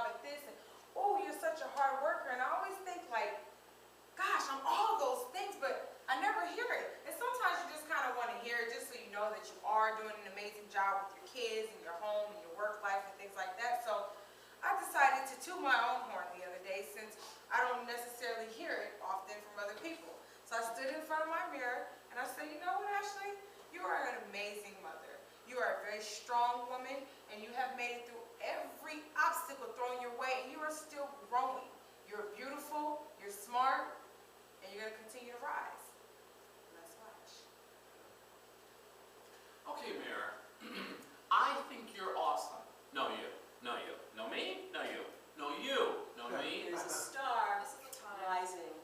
job at this, and oh, you're such a hard worker. And I always think like, gosh, I'm all those things, but I never hear it. And sometimes you just kind of want to hear it just so you know that you are doing an amazing job with your kids and your home and your work life and things like that. So I decided to toot my own horn the other day since I don't necessarily hear it often from other people. So I stood in front of my mirror and I said, you know what, Ashley? You are an amazing mother. You are a very strong woman and you have made it through every obstacle thrown your way and you are still growing. You're beautiful, you're smart, and you're going to continue to rise. Let's watch. Okay, Mirror. I think you're awesome. No, you. No, you. No, me. No, you. No, you. No, me. There's a star rising.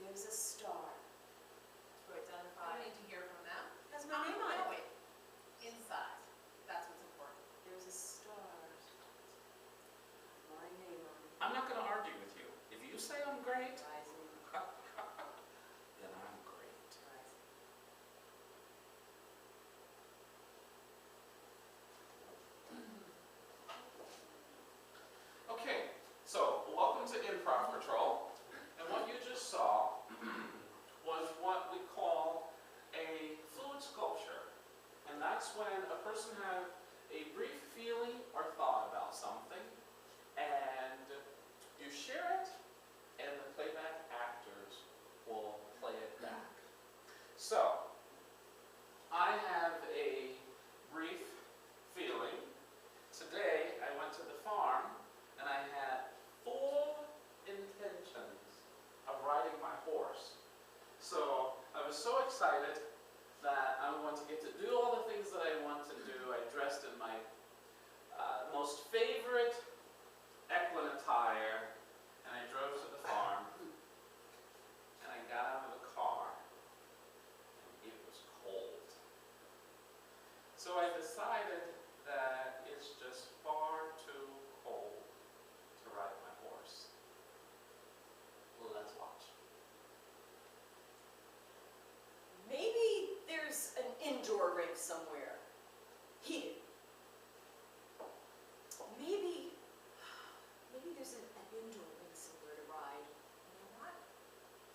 There's a star. To identify. I need to hear from them. Has my name on it. Wait. Inside. That's what's important. There's a star. My name on it. I'm not going to argue with you. If you say I'm great, Rising. then I'm great. Rising. Okay, so welcome to Improv Patrol. And what you just saw was what we call a fluid sculpture. And that's when a person has a brief feeling or thought about something, and you share it, and the playback actors will play it back. So, I have a brief feeling. Today, I went to the farm, and I had full intentions of riding my horse. So, I was so excited that I want to get to do all the things that I want to do. I dressed in my most favorite equine attire, and I drove to the farm, and I got out of the car, and it was cold. So I decided that it's just far too cold to ride my horse. Let's watch. Maybe there's an indoor rink somewhere. Heated. Maybe there's an indoor rink somewhere to ride. You know what?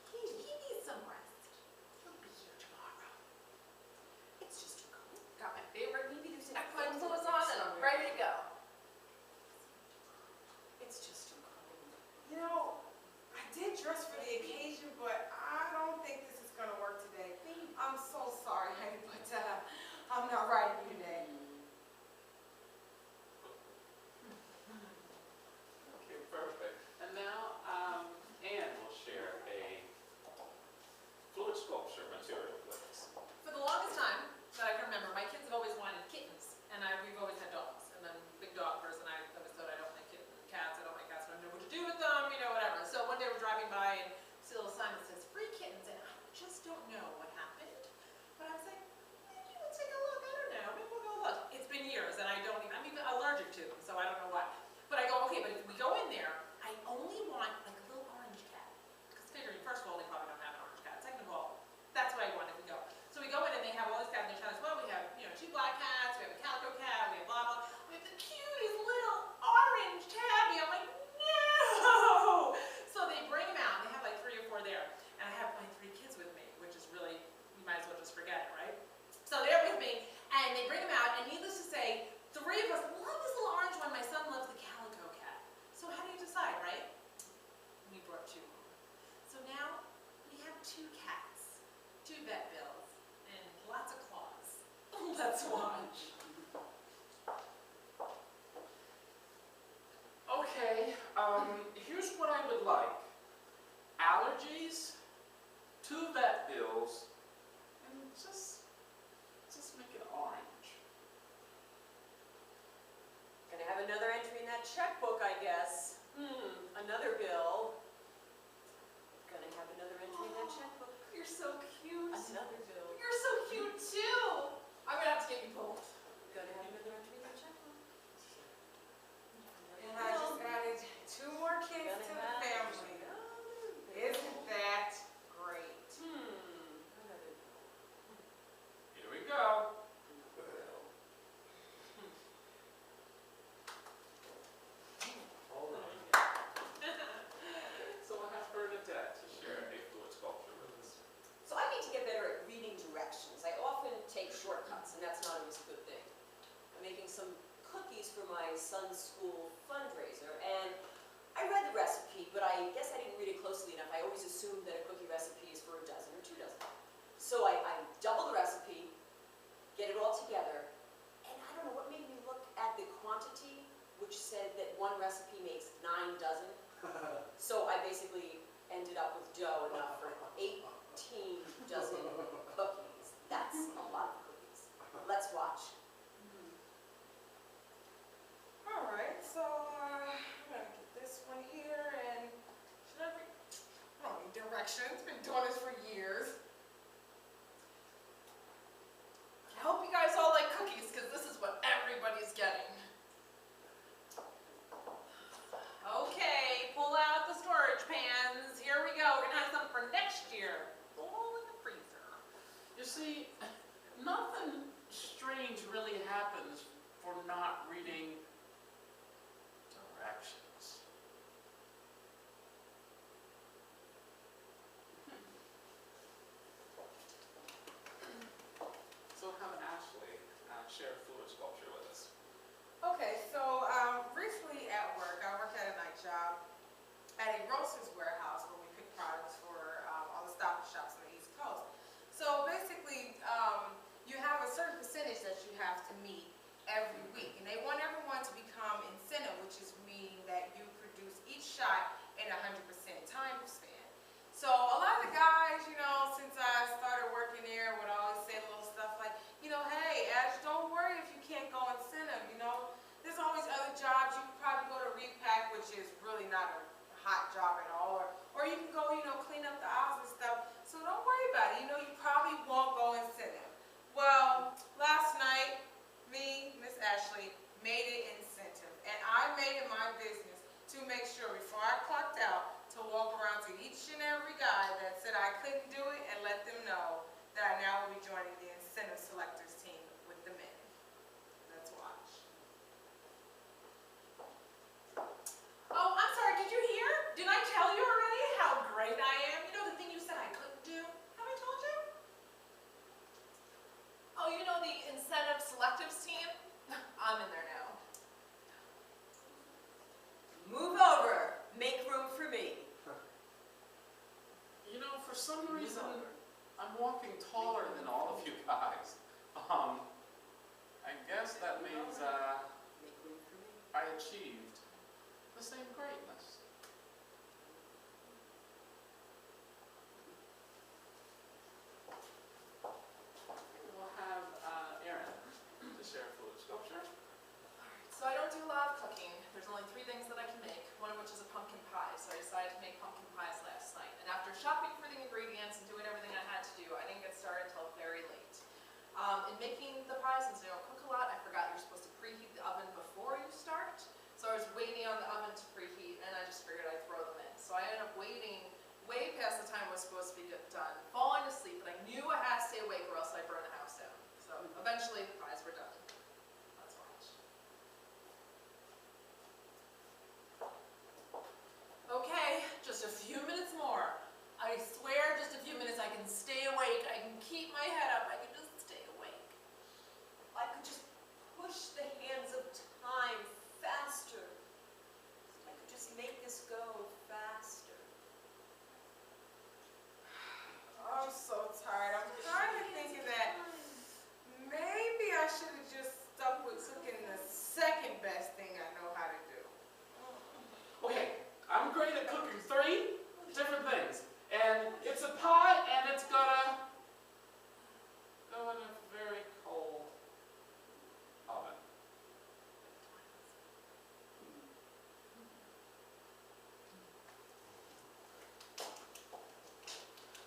He needs some rest. He'll be here tomorrow. It's just too cold. Got my favorite. Maybe there's an equine indoor clothes rink on and I'm somewhere. ready to go. It's just too cold. You know, I did dress for the occasion, but I don't think this is going to work today. I'm so sorry, honey, but I'm not riding you today. Okay, perfect. And now Anne will share a fluid sculpture material with us. For the longest time that I can remember, my kids have always wanted kittens, and we've always had dogs. And I'm a big dog person. I always thought I don't like kittens, cats. I don't like cats. I don't know what to do with them, you know, whatever. So one day we're driving by, and see a little sign that says free kittens, and I just don't know what happened. But I was like, maybe we'll take a look. I don't know. Maybe we'll go look. It's been years, and I'm even allergic to them, so I don't know why. But I go, okay, but if we go in there, I only want like a little orange cat. Because figuring, first of all, they probably don't have an orange cat. Second of all, that's what I want if we go. So we go in and they have all these cats in their channels. Well, we have, you know, 2 black cats, we have a calico cat, we have blah, blah. We have the cutest little orange tabby. I'm like, no! So they bring him out, and they have like 3 or 4 there. And I have my 3 kids with me, which is really, you might as well just forget it, right? So they're with me, and they bring him out, and needless to say, 3 of us love this little orange one. My son loves the calico cat. So how do you decide, right? We brought 2 home. So now we have 2 cats, 2 vet bills, and lots of claws. Let's watch. Okay, here's what I would like. Allergies, 2 vet bills, and just make it orange. take shortcuts, and that's not always a good thing. I'm making some cookies for my son's school fundraiser, and I read the recipe, but I guess I didn't read it closely enough. I always assumed that a cookie recipe is for a dozen or 2 dozen. So I double the recipe, get it all together, and I don't know what made me look at the quantity, which said that 1 recipe makes 9 dozen. So I basically ended up with dough enough for 18 dozen cookies. That's a lot of cookies. Let's watch. All right, so I'm gonna get this one here, and should I don't need directions. Been doing this for years. I hope you guys all like cookies, because this is what everybody's getting. Okay, pull out the storage pans. Here we go. We're gonna have some for next year. All in the freezer. You see, nothing strange really happens for not reading directions. So have Ashley share fluid sculpture with us. Okay, so recently at work, I work at a night job at a grocer's warehouse where we pick products for all the Stop and Shops on the East Coast. So basically, you have a certain percentage that you have to meet every week, and they want everyone to become incentive, which is meaning that you produce each shot in 100% time span. So a lot of the guys, you know, since I started working there, would always say little stuff like, you know, hey, Ash, don't worry if you can't go incentive, you know. There's always other jobs. You could probably go to repack, which is really not a hot job at all, or you can go, you know, clean up the aisles and stuff. So don't worry about it. You know, you probably won't go incentive. Well, last night, me, Miss Ashley, made it incentive, and I made it my business to make sure before I clocked out to walk around to each and every guy that said I couldn't do it and let them know that I now will be joining the incentive selectors team with the men. Let's watch. Oh, I'm sorry, did you hear? Didn't I tell you already how great I am? You know the thing you said I couldn't do? Have I told you? Oh, you know the incentive selectives team? I'm in there now. Move over. Make room for me. You know, for some reason, I'm walking taller than all of you guys. I guess that means Make room for me. I achieved the same greatness. We'll have Erin to share fluid sculpture. So I don't do a lot of cooking. There's only 3 things that I can make, one of which is a pumpkin pie. So I decided to make pumpkin pies last night. And after shopping for the ingredients and doing everything I had to do, I didn't get started until very late. In making the pies, since they don't cook a lot, I forgot you're supposed to preheat the oven before you start. So I was waiting on the oven to preheat, and I just figured I'd throw them in. So I ended up waiting way past the time it was supposed to be done, falling asleep, but I knew I had to stay awake or else I'd burn the house down. So eventually the pies were done. Let's watch. Okay, just a few minutes more. I swear, just a few minutes, I can stay awake. I can keep my head up. I can just stay awake. If I could just push the hands of time faster. If I could just make this go faster. I'm so tired. I'm kind of thinking that maybe I should have just stuck with cooking the second best thing I know how to do. Okay, I'm great at cooking 3 different things. And it's a pie, and it's gonna go in a very cold oven.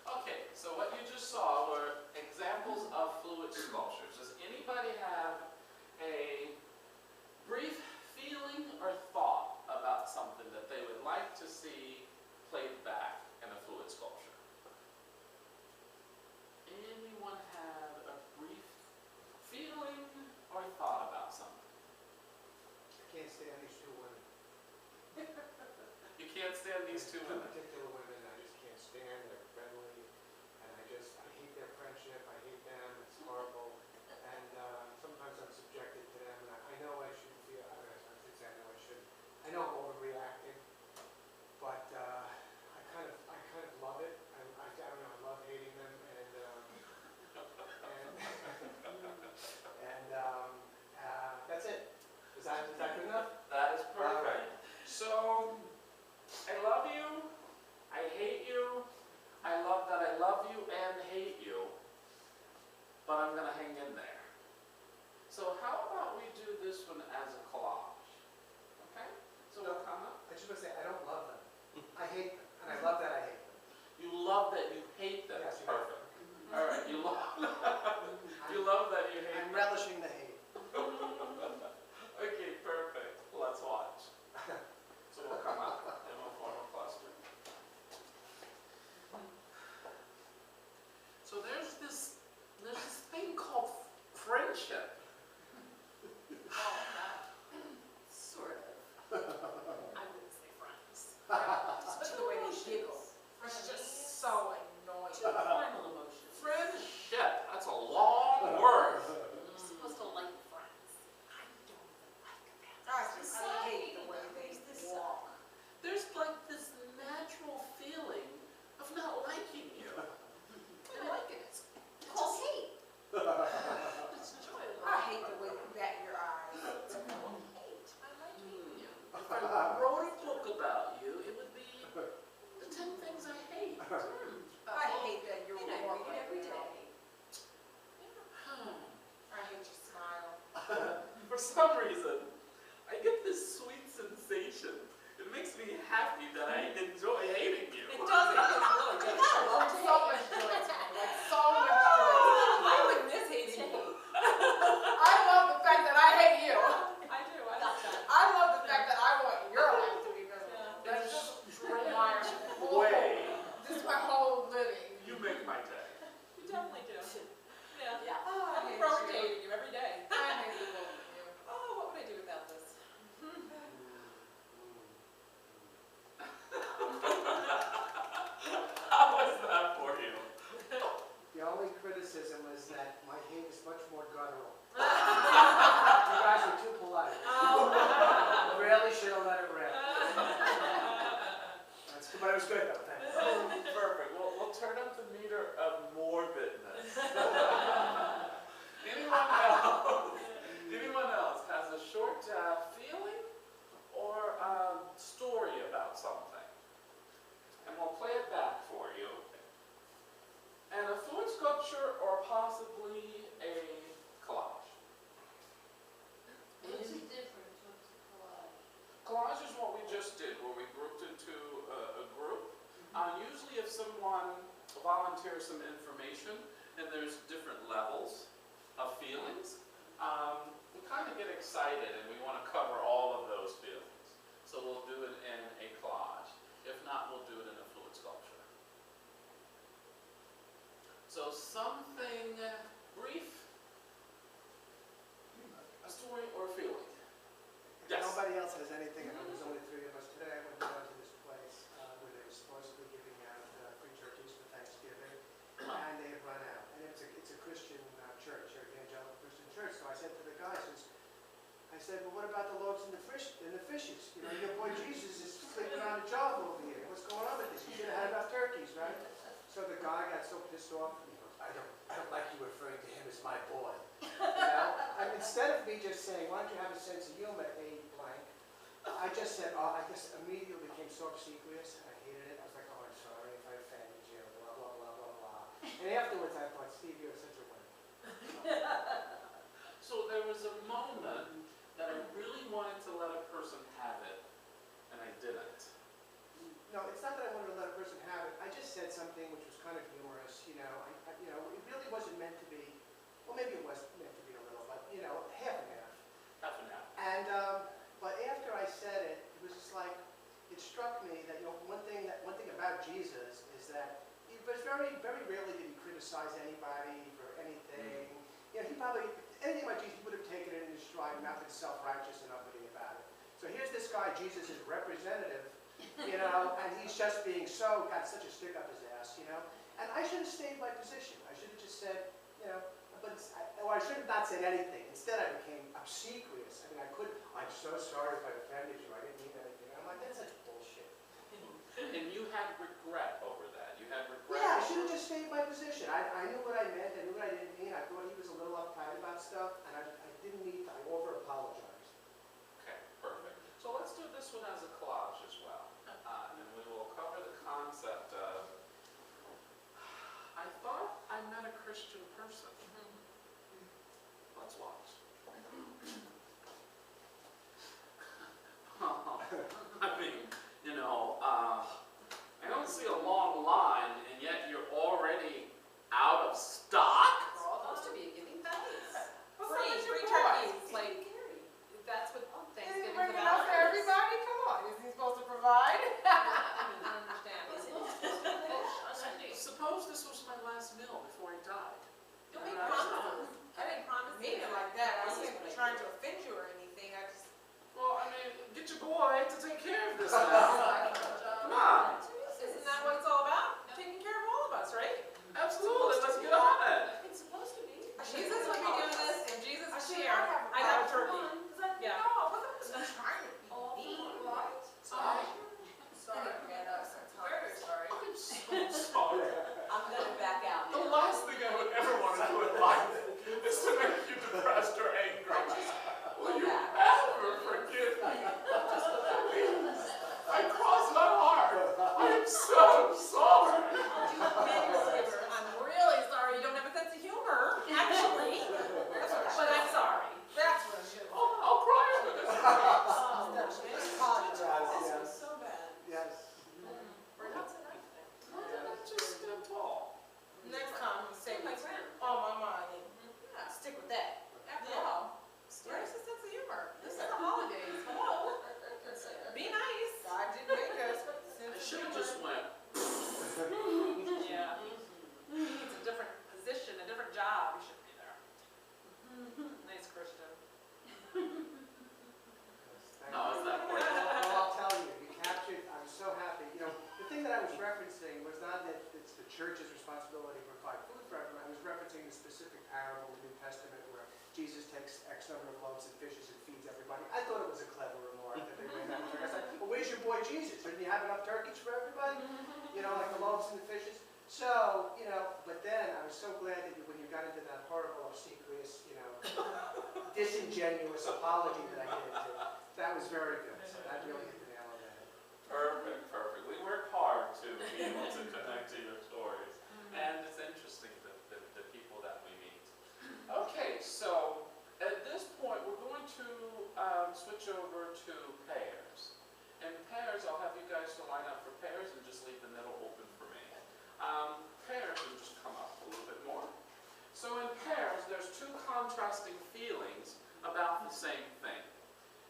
Okay, so what you just saw were examples of fluid sculptures. Does anybody have a brief feeling or thought about something that they would like to see played back in a fluid sculpture? Anyone have a brief feeling or thought about something? I can't stand these 2 women. You can't stand these 2 Two women. particular women I just can't stand. They're friendly, and I hate their friendship. I hate them. It's horrible. for some reason, I get this sweet sensation. It makes me happy that I enjoy hating you. It does, it is really good. I love to So hate much you. joy to me, like so much joy. I would miss hating you. I love the fact that I hate you. I do, I love that. I love the fact that I want your life to be miserable. Yeah. That's just my whole, Way. just my whole living. You make my day. You definitely do. Yeah. Yeah. Oh, I I'm hate forward to you. hating you every day. I hate the both of you. Oh, what would I do without this? How was that for you? The only criticism is that my hate is much more guttural. You guys are too polite. Oh. Really should have let it rip. That's good, but it was good though, thanks. Perfect. We'll turn up the meter of morbidness. Anyone else has a short feeling or story about something? And we'll play it back for you. And a fluid sculpture or possibly a collage. What's the difference? What's the collage? Collage is what we just did, where we grouped into a group. Usually if someone volunteers some information and there's different levels of feelings, we kind of get excited and we want to cover all of those feelings. So we'll do it in a collage. If not, we'll do it in a fluid sculpture. So something brief, a story or a feeling. If Yes. nobody else has anything, and there's only three of us today, I went down to this place where they were supposedly giving out free turkeys for Thanksgiving, and they had run out. And it's a Christian church, an evangelical Christian church. So I said to the guys, I said, well, what about the loaves and the fishes? You know, your boy Jesus is sleeping on a job over here. What's going on with this? You should have had enough turkeys, right? So the guy got so pissed off. He goes, I don't like you referring to him as my boy. You know? And instead of me just saying, why don't you have a sense of humor, A blank, I just said, oh, I just immediately became so obsequious. I hated it. I was like, oh, I'm sorry if I offended you, blah, blah, blah, blah, blah. And afterwards I thought, Steve, you're such a winner. So there was a moment that I really wanted to let a person have it, and I didn't. No, it's not that I wanted to let a person have it. I just said something which was kind of humorous, you know. It really wasn't meant to be, well, maybe it was meant to be a little, but, you know, half and half. Half an hour. And, but after I said it, it was just like, it struck me that, you know, one thing about Jesus is that he was very, very rarely did he criticize anybody for anything. You know, he probably, anything about Jesus, he would have taken it in his stride and not been self-righteous and uppity about it. So here's this guy, Jesus' representative, you know, and he's just being got such a stick up his ass, you know. And I should have stayed my position. I should have just said, you know, I should have not said anything. Instead, I became obsequious. I mean, I'm so sorry if I offended you. I didn't mean anything. I'm like, that's such bullshit. And you had regret over that. You had regret. Yeah, I should have just stayed my position. I knew what I meant. I knew what I didn't mean. I thought he was a little uptight about stuff, and I didn't need to. I over-apologized. Okay, perfect. So let's do this one as a collage as well. And we will cover the concept of, I thought I met a Christian person. Let's watch. I mean, you know, I don't see a long line, and yet you're already out of stock? We're all supposed to be giving thanks. What's up with your Free boy? turkeys, like, that's what Isn't he Thanksgiving's bringing about. up for everybody? Come on, isn't he supposed to provide? I don't understand. Is it supposed to be fish on Sundays? Suppose this was my last meal before I died. Don't make And Jesus, didn't you have enough turkeys for everybody? You know, like the loaves and the fishes. So, you know, but then I was so glad that when you got into that horrible, obsequious, you know, disingenuous apology that I did into, that was very good. So that really hit the nail on the head. Perfect, perfect. We work hard to be able to connect to your stories. And it's interesting, the people that we meet. Okay, so at this point, we're going to switch over to pairs. And pairs, I'll have you guys to line up for pairs and just leave the middle open for me. Pairs will just come up a little bit more. So in pairs, there's two contrasting feelings about the same thing.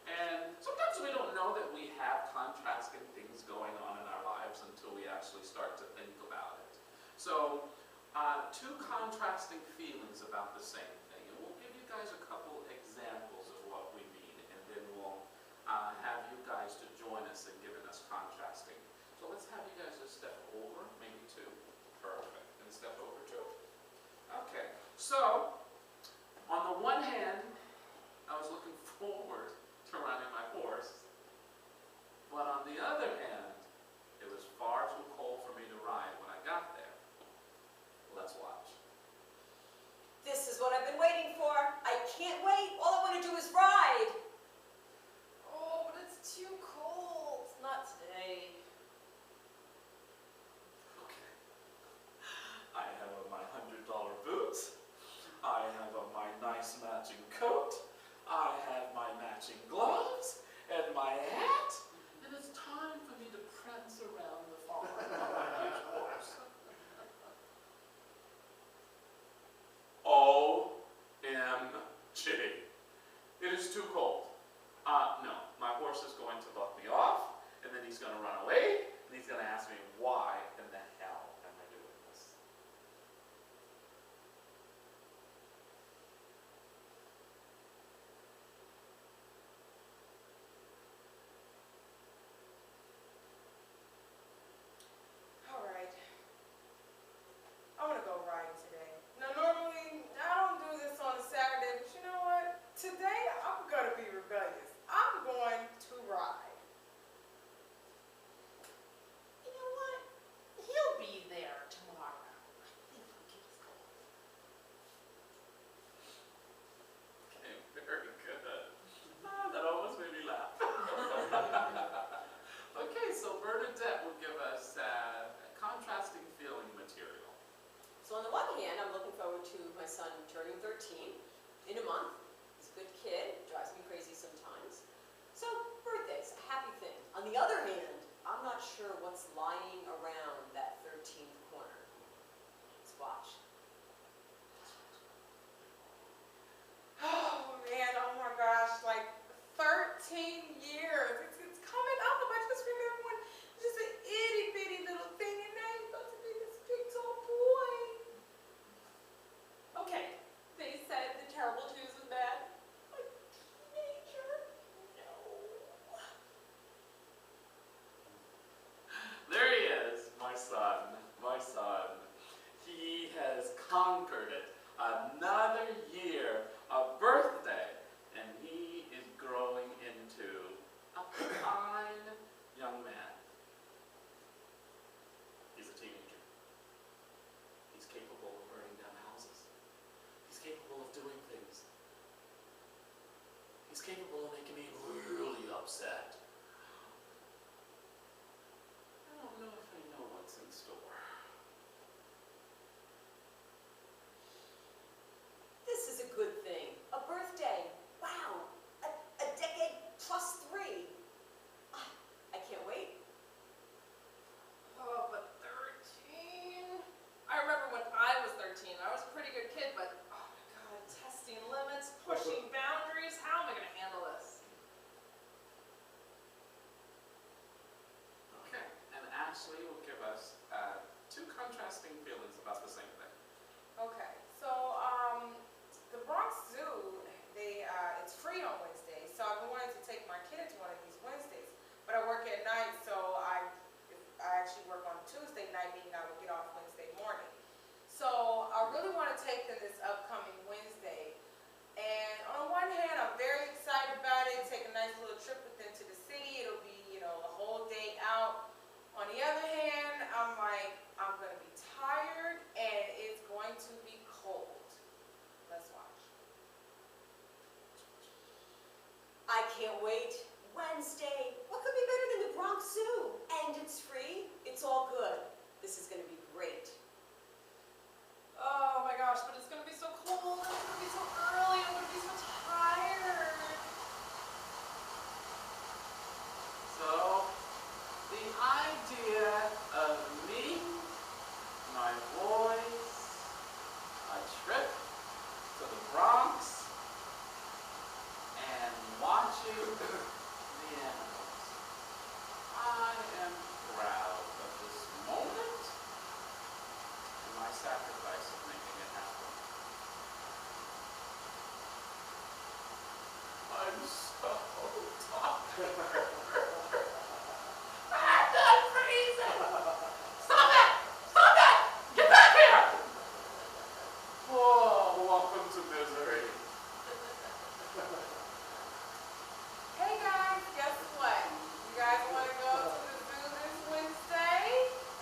And sometimes we don't know that we have contrasting things going on in our lives until we actually start to think about it. So, two contrasting feelings about the same thing. And we'll give you guys a couple examples of what we mean, and then we'll have you guys to join us in giving us contrasting. So let's have you guys just step over, maybe two. Perfect. And step over two. Okay. So, on the one hand, I was looking forward to riding my horse. But on the other hand, it was far too cold for me to ride when I got there. Let's watch. This is what I've been waiting for. I can't wait. All I want to do is ride. Oh, but it's too cold. Not today. Okay. I have on my $100 boots. I have on my nice matching coat. I have my matching gloves and my hat. And it's time for me to prance around the farm on my huge horse. OMG. It is too cold. No, my horse is going to buck me off, and then he's going to run away, and he's going to ask me, why in the hell am I doing this? All right. I want to go riding today. Now, normally, I don't do this on a Saturday, but you know what? Today, I'm going to be rebellious. I'm going to ride. You know what? can't wait. Wednesday. What could be better than the Bronx Zoo? And it's free. It's all good. This is going to be great. Oh my gosh, but it's gonna be so cold, and it's gonna be so early, I'm gonna be so tired. So, the idea of me, my boys, a trip to the Bronx, and watching the animals. I am proud of this moment and my sacrifice of making it happen. I'm so tired. I'm done freezing. Stop it! Stop it! Get back here! Oh, welcome to misery. Hey guys, guess what? You guys want to go to the zoo this Wednesday?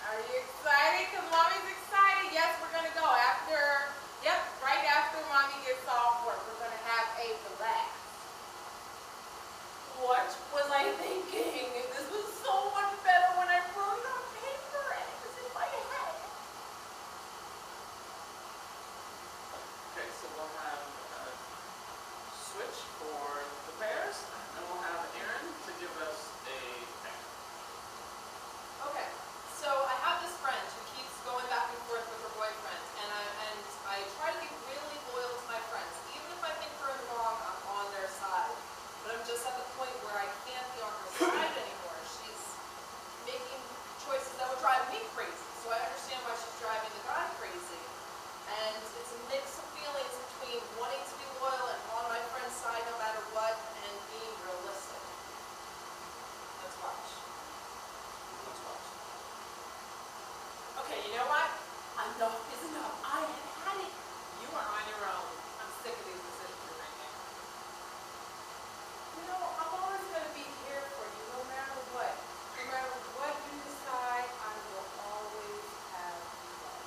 Are you excited? Because mommy's excited. Yes, we're going to go after, yep, right after mommy gets off work. We're going to have a blast. What was I thinking? This was so much better when I wrote it on paper and it was in my head. Okay, so we'll have a switch for the pairs, and we'll have Erin to give us a pair. Okay, so I have this friend who keeps going back and forth with her boyfriend, and I try to be really loyal to my friends. Even if I think they're in the wrong, I'm on their side. But I'm just at the point where I can't be on her side anymore. She's making choices that would drive me crazy. So I understand why she's driving the guy crazy. And it's a mix of feelings between wanting to be loyal and on my friend's side no matter what, and being realistic. Let's watch. Let's watch. Okay, you know what? Enough is enough. I have had it. You are on your own. I'm sick of these decisions you're making. You know, I'm always going to be here for you no matter what. No matter what you decide, I will always have you back.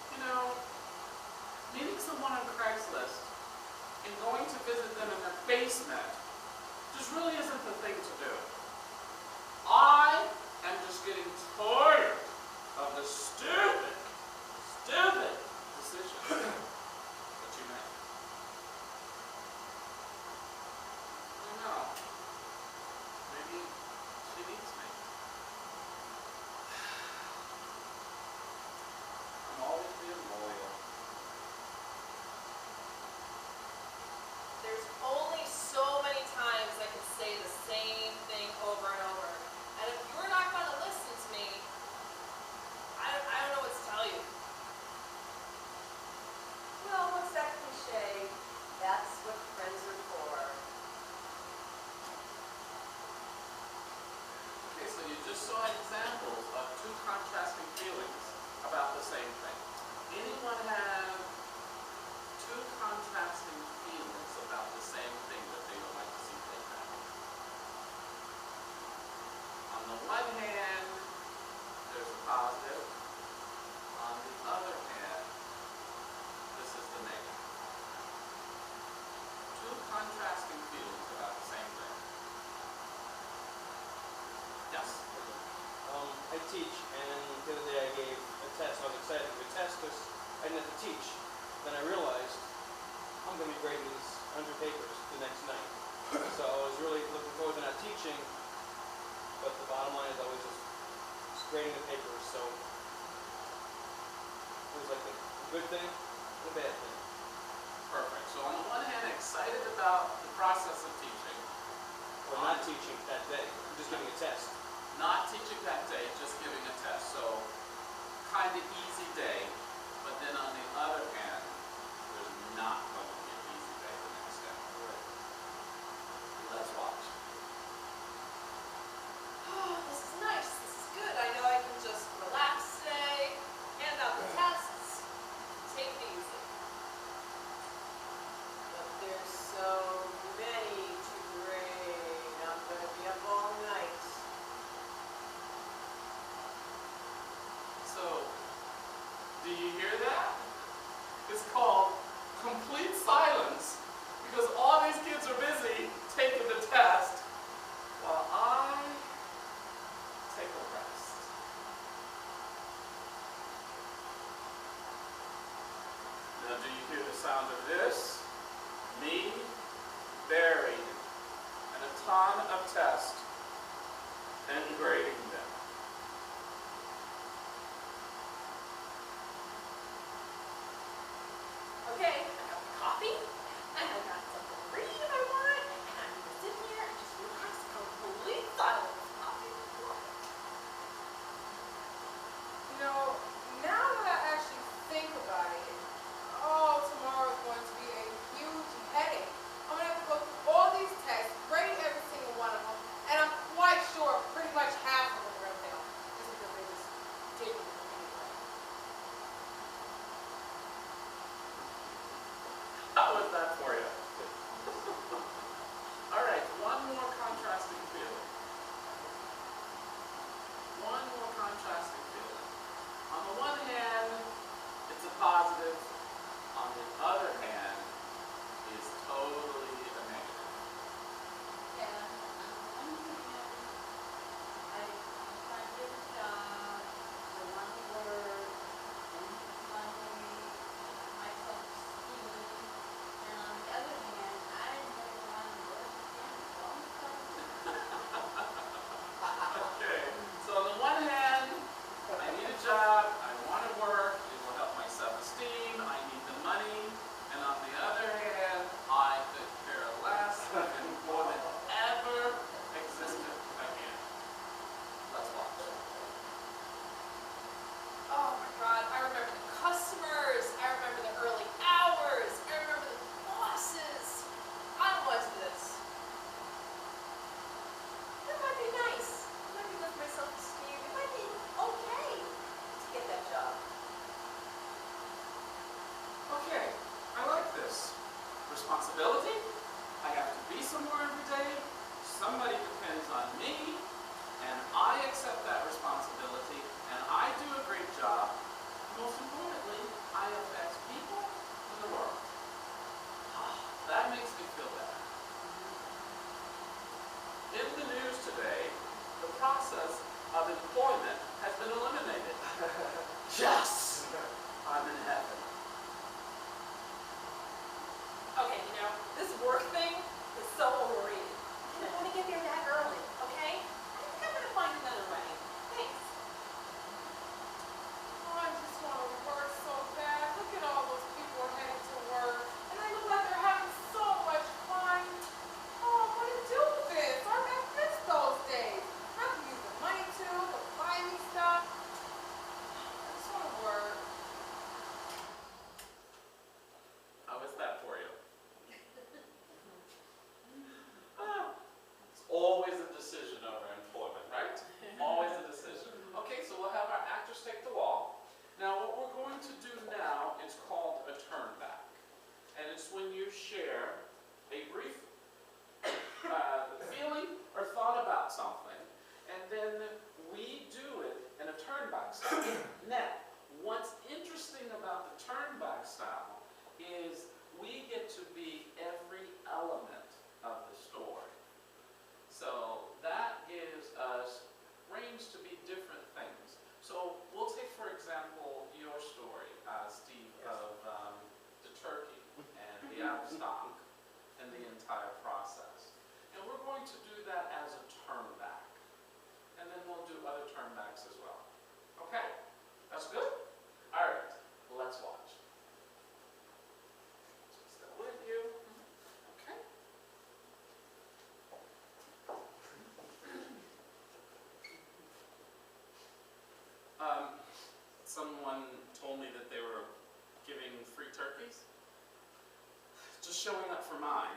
You know, meeting someone on Craigslist and going to visit them in their basement just really isn't the thing to do. I am just getting tired of the stupid decisions that you make. I don't know. Maybe she needs me. I'm always being loyal. There's only so many times I can say the same thing over and over. And if you're not going to listen to me, I don't know what to tell you. Well, what's that cliche? That's what friends are for. Okay, so you just saw examples of two contrasting feelings about the same thing. Anyone have two contrasting feelings about the same thing that they would like to see take happen? On the one hand, there's a positive. On the other hand, this is the negative. Two contrasting feelings about the same thing. Yes? I teach, and the other day I gave a test. I was excited to give a test because I didn't have to teach. Then I realized I'm going to be grading these 100 papers the next night. So I was really looking forward to not teaching, but the bottom line is always just grading the papers. So it was like a good thing and a bad thing. Perfect. So on the one hand, excited about the process of teaching. Or not teaching that day, just giving a test. Not teaching that day, just giving a test. So kind of easy day. But then on the other hand, there's not going to be an easy day the next day. Let's watch. Oh, this is nice. This is good. I know I can just relax today, hand out the tests, take the Now, do you hear the sound of this? Me buried in a ton of tests and grading them. Okay, I got my coffee, and I got something to read if I want, and I'm gonna sit here and just relax, complete silence. Coffee and water. You know, now that I actually think about it, oh, tomorrow is going to be a huge headache. I'm going to have to go through all these tests, grade every single one of them, and I'm quite sure pretty much half of them are going to fail. Just because they just didn't do it anyway. How was that for you? All right, one more contrasting feeling. One more contrasting feeling. On the one hand, it's a positive. On the other hand, it's totally a negative. Yeah, I'm thinking, I'm trying to get a job, I want to work, and finally, my self-esteem, and on the other hand, I never want to work again, don't start. Okay, so on the one hand, I need a job, I want to work, it will help my self-esteem, I need the money, and on the other hand, I could care less and more than ever existed again. Let's watch. Oh my God, I remember the customers, I remember the early hours, I remember the bosses. I don't want to do this. It might be nice. It might be good for my self-esteem. It might be okay to get that job. Okay, I like this. Responsibility, I have to be somewhere every day, somebody depends on me, and I accept that responsibility, and I do a great job. Most importantly, I affect people in the world. That makes me feel better. In the news today, the process of employment has been eliminated. Yes! I'm in heaven. Okay, you know, this work thing is so overrated. I don't want to get there that early, okay? I think I'm gonna find another way. Thanks. Oh, I just want to work so bad. Look at all those people heading to work, and they look like they're having so much fun. Oh, I want to do this. I miss those days. I can use the money to buy me stuff. I just want to work. How is that for you? It's always a decision over employment, right? Always a decision. Okay, so we'll have our actors take the wall. Now, what we're going to do now is called a turn back. And it's when you share a brief feeling or thought about something, and then we do it in a turn back style. Now, what's interesting about the turn back style is we get to be every element of the story. So that gives us range to be different things. So we'll take, for example, your story, Steve, Yes. of the turkey and the out of stock and the entire process. And we're going to do that as a turn back. And then we'll do other turn backs as well. Okay? That's good? All right, let's watch. Still with you. Okay. Someone told me that they were giving free turkeys. Just showing up for mine.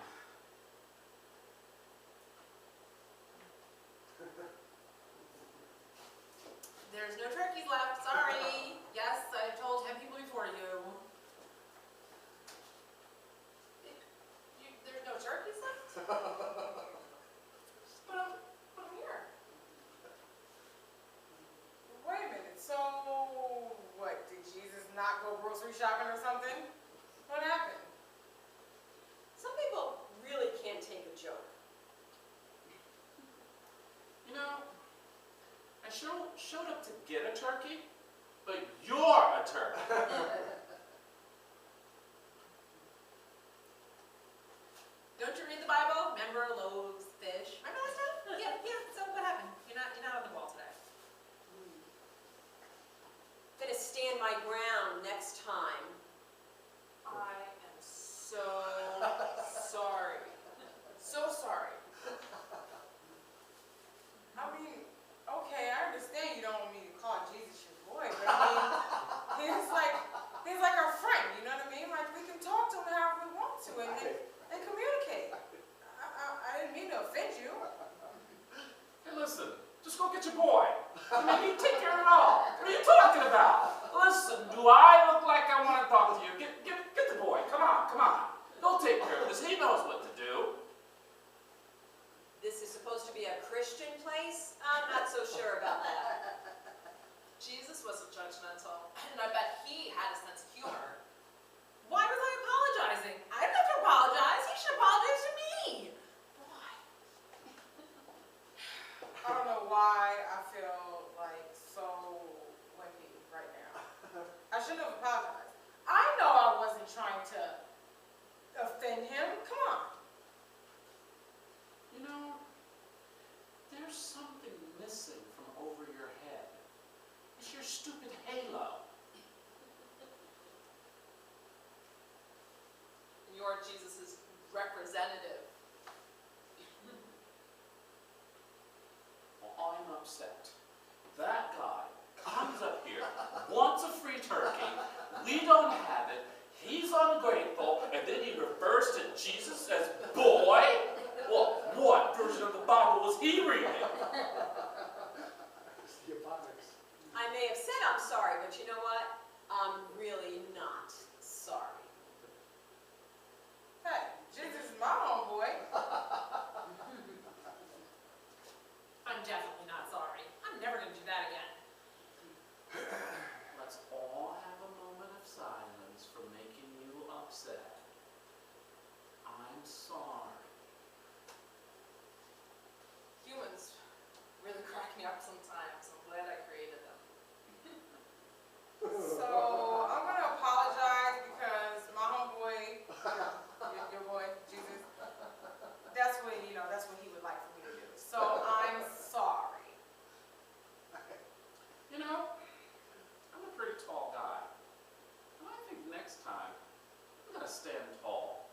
There's no turkeys left, sorry. Yes, I told 10 people before you. There's no turkeys left? But I'm here. Wait a minute. So, what? Did Jesus not go grocery shopping or something? What happened? Some people really can't take a joke. You know, I showed up to get a turkey, but you're a turkey. remember loaves, fish, remember that stuff? Yeah, so what happened? You're not on the wall today. Gonna stand my ground next time. I am so sorry. So sorry. I mean, okay, I understand you don't want me to call Jesus your boy, but I mean, he's like our friend, you know what I mean? Like, we can talk to him however we want to and communicate. I didn't mean to offend you. Hey, listen, just go get your boy. I mean, he take care of it all. What are you talking about? Listen, do I look like I want to talk to you? Get the boy. Come on. He'll take care of this. He knows what to do. This is supposed to be a Christian place? I'm not so sure about that. Jesus wasn't judgmental, and I bet he had a sense of humor. Why was I apologizing? I didn't have to apologize. He should apologize to me. Why? I don't know why I feel like so wimpy right now. I shouldn't have apologized. I know I wasn't trying to offend him. Come on. You know, there's something missing from over your head. It's your stupid halo. You're Jesus' representative. Well, I'm upset. That guy comes up here, wants a free turkey, we don't have it, he's ungrateful, and then he refers to Jesus as boy? Well, what version of the Bible was he reading? It's the Apocrypha. I may have said I'm sorry, but you know what? I'm really not sorry. Hey, Jesus is my homeboy. I'm definitely not sorry. I'm never going to do that again. Let's all have a moment of silence for making you upset. I'm sorry. Humans really crack me up sometimes. I'm glad I created them. So I'm gonna apologize because my homeboy, your boy, Jesus, that's what he would like for me to do. So I'm sorry. You know, I'm a pretty tall guy. And I think next time, I'm gonna stand tall.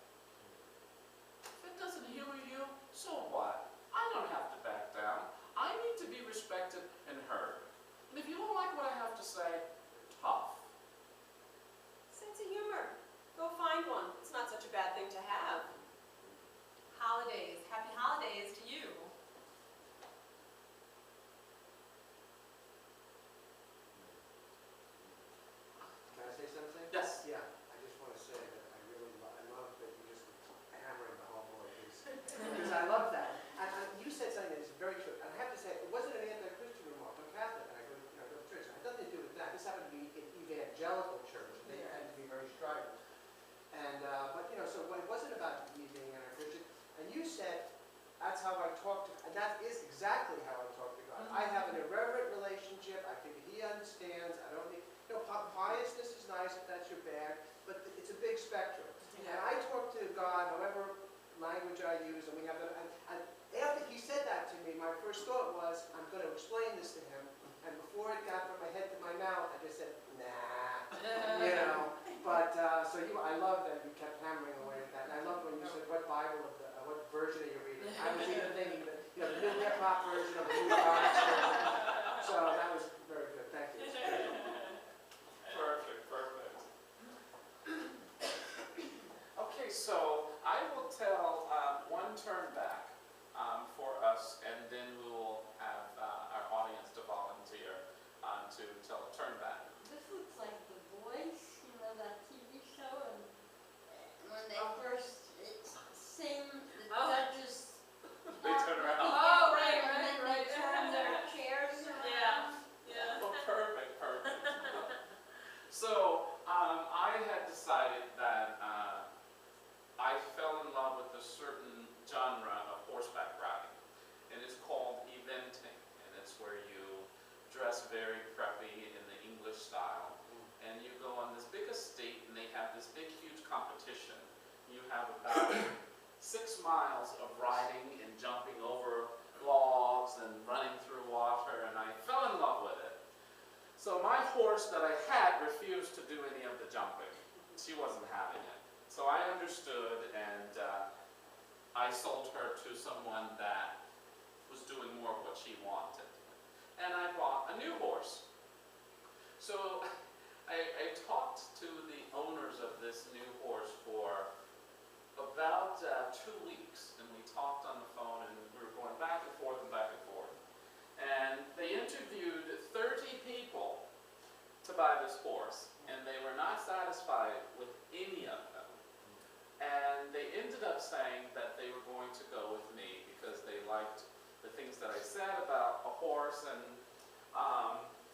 If it doesn't humor you, so what? I don't have to back down. I need to be respected and heard. And if you don't like what I have to say, tough. Sense of humor. Go find one. It's not such a bad thing to have. Holidays. Happy holidays to you. Can I say something? Yes. Yeah, I just want to say that I really love that you just hammering the homeboy because I love that. And you said something that's very true. And I have to say, it wasn't an anti-Christian remark. I'm Catholic and I go to church. It had nothing to do with that. This happened to be an evangelical church. They tend to be very strident. And but so it wasn't about me being anti-Christian. And you said that's how I talk to, and that is exactly how I talk to God. I have an irreverent relationship. I think He understands. I don't need. Piousness is nice if that's your bag, but it's a big spectrum. And I talk to God, however language I use, and we have and after He said that to me, my first thought was, I'm going to explain this to Him. And before it got from my head to my mouth, I just said, nah, But I love that you kept hammering away at that. And I love when you said, what Bible of what version are you reading? I was even thinking that the new hip hop version of the new Alex version. So that was very good. Thank you. Perfect. Okay, so I will tell one turn back for us, and then we will have our audience to volunteer to tell a turn back. This looks like The Voice, that TV show, and when they first sing, the judges They turn around. Oh, and then they turn their chairs around. Yeah. Well, perfect. So I had decided that I fell in love with a certain genre of horseback riding, and it's called eventing, and it's where you dress very preppy in the English style, and you go on this big estate, and they have this big, huge competition. You have about 6 miles of riding and jumping over logs and running through water, and I fell in love with it. So my horse that I had refused to do any of the jumping. She wasn't having it. So I understood, and I sold her to someone that was doing more of what she wanted. And I bought a new horse. So I talked to the owners of this new horse for about 2 weeks, and we talked on the phone, and we were going back and forth and back and forth. And they interviewed 30 people to buy this horse, and they were not satisfied with any of them. And they ended up saying that they were going to go with me because they liked the things that I said about a horse and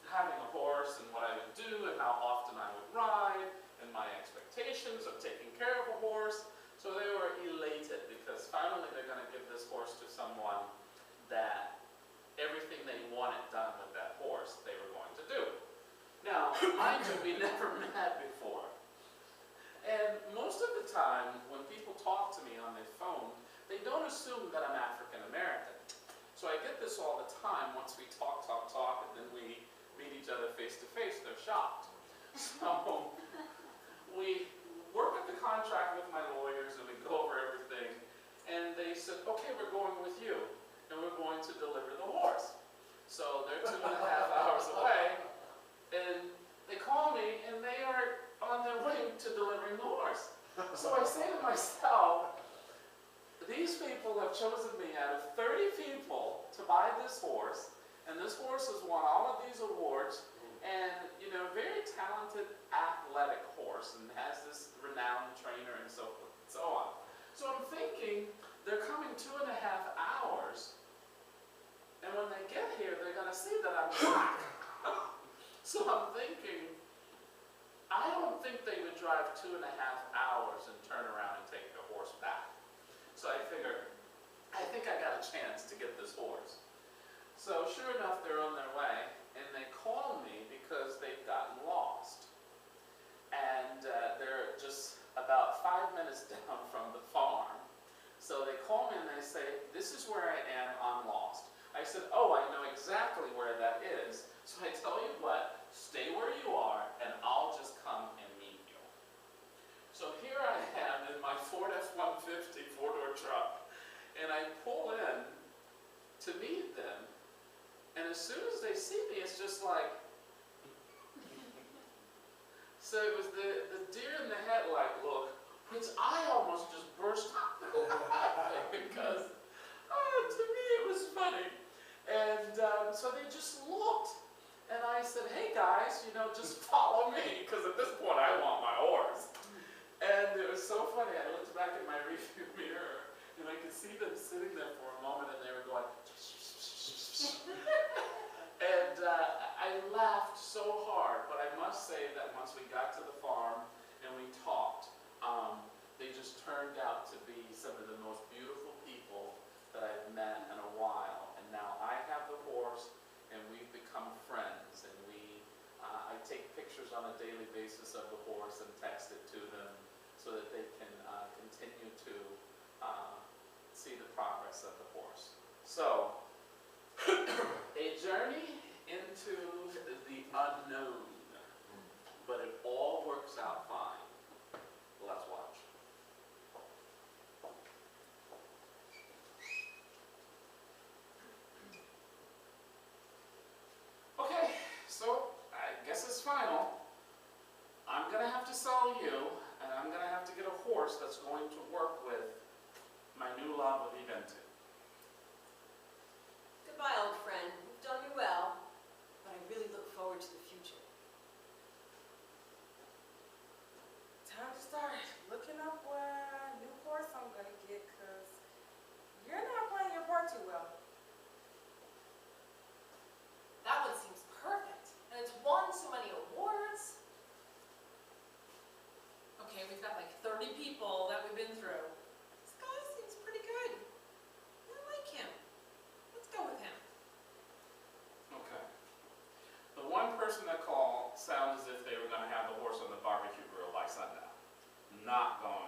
having a horse and what I would do and how often I would ride and my expectations of taking care of a horse. So they were elated because finally they're going to give this horse to someone that everything they wanted done with that horse they were going to do. Now, mind you, we never met before. And most of the time when people talk to me on their phone, they don't assume that I'm African American. So I get this all the time. Once we talk, and then we meet each other face to face, they're shocked. So we work at the contract with my lawyers and we go over everything. And they said, okay, we're going with you. And we're going to deliver the horse. So they're 2.5 hours away. And they call me and they are on their way to delivering the horse. So I say to myself, these people have chosen me out of 30 people to buy this horse, and this horse has won all of these awards, and, you know, very talented, athletic horse, and has this renowned trainer and so forth and so on. So I'm thinking, they're coming 2.5 hours, and when they get here, they're going to see that I'm black. So I'm thinking, I don't think they would drive 2.5 hours and turn around and take the horse back. So I figured, I think I got a chance to get this horse. So sure enough, they're on their way, and they call me because they've gotten lost. And they're just about 5 minutes down from the farm. So they call me and they say, this is where I am, I'm lost. I said, oh, I know exactly where that is. So I tell you what, stay where you are, and I'll just come and meet you. So here I am in my Ford F-150 four-door truck, and I pull in to meet them, and as soon as they see me, it's just like, so it was the deer in the headlight look, which I almost just burst out because, to me it was funny. And so they just looked, and I said, hey guys, you know, just follow me, because at this point I want my horse. And it was so funny, I looked back at my rearview mirror, and I could see them sitting there for a moment, and they were going, and I laughed so hard, but I must say that once we got to the farm and we talked, they just turned out to be some of the most beautiful people that I've met in a while. And now I have the horse, and we've become friends, and I take pictures on a daily basis of the horse and text it to them so that they can continue to see the progress of the horse. So, a journey into the unknown, but it all works out fine. Let's watch. Okay, so I guess it's final. I'm going to have to sell you, and I'm going to have to get a horse that's going to work with my new love of eventing. Goodbye, old friend. You've done me well, but I really look forward to the future. Time to start looking up what new horse I'm gonna get, because you're not playing your part too well. That one seems perfect, and it's won so many awards. Okay, we've got like 30 people that we've been through. This guy seems pretty good. I like him. Let's go with him. Okay. The one person that called sounded as if they were going to have the horse on the barbecue grill by sundown. Not going